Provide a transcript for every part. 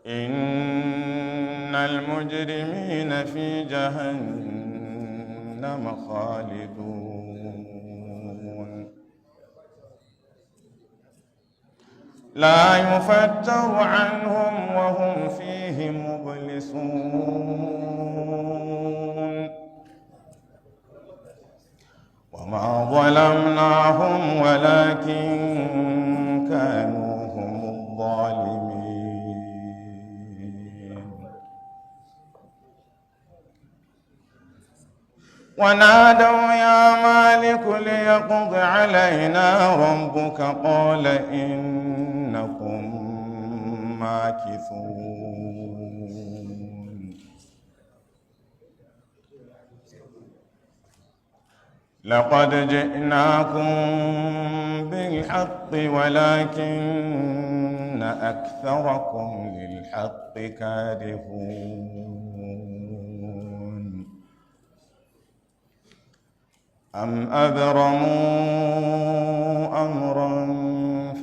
إن المجرمين في جهنم خالدون لا يفتر عنهم وهم فيه مبلسون وما ظلمناهم ولكن كانوا هم الظالمين ونادوا يا مالك ليقض علينا ربك قال إنكم ماكثون لقد جئناكم بالحق ولكن أكثركم للحق كارهون أم أبرموا أمرا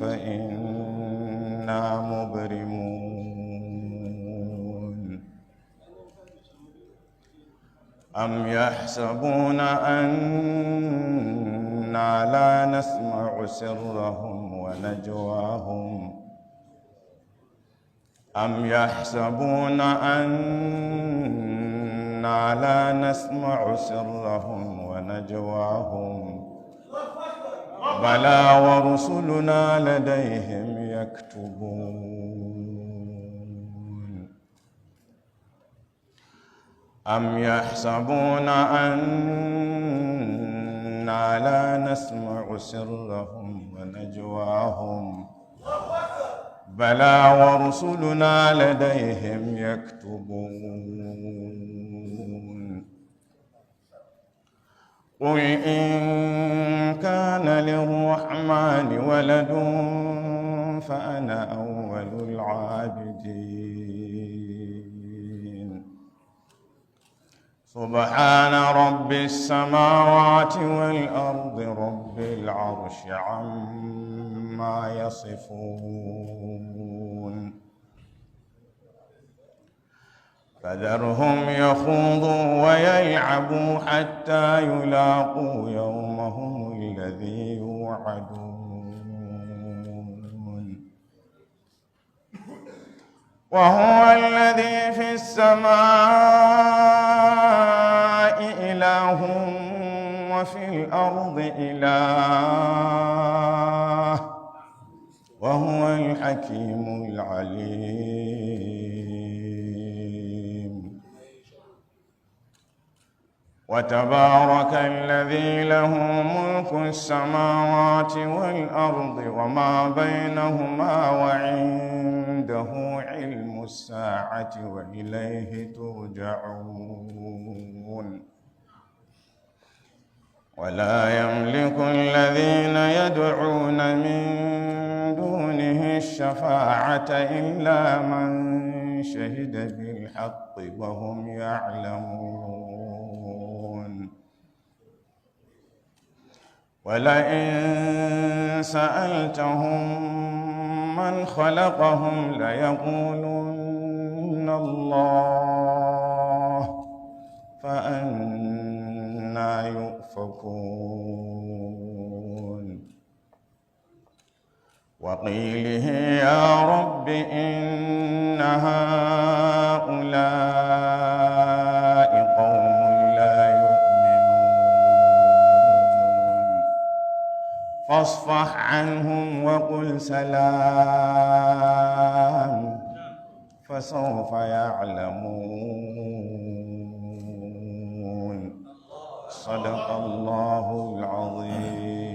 فإنا مبرمون أم يحسبون أنا لا نسمع سرهم ونجواهم أم يحسبون أنا لا نسمع سرهم ونجواهم بلى ورسلنا لديهم يكتبون أم يحسبون أنا لا نسمع سرهم ونجواهم بلى ورسلنا لديهم يكتبون قل إن كان للرحمن ولد فأنا أول العابدين سبحان رب السماوات والأرض رب العرش عما يصفون فذرهم يخوضوا ويلعبوا حتى يلاقوا يومهم الذي يوعدون وهو الذي في السماء إله وفي الأرض إله وهو الحكيم العليم وتبارك الذي له ملك السماوات والأرض وما بينهما وعنده علم الساعة وإليه ترجعون ولا يملك الذين يدعون من دونه الشفاعة إلا من شهد بالحق وهم يعلمون ولئن سألتهم من خلقهم ليقولن الله فأنى يؤفكون وقيله يا رب إن هؤلاء قوم لا يؤمنون فاصفح عنهم وقل سلام فسوف يعلمون صدق الله العظيم.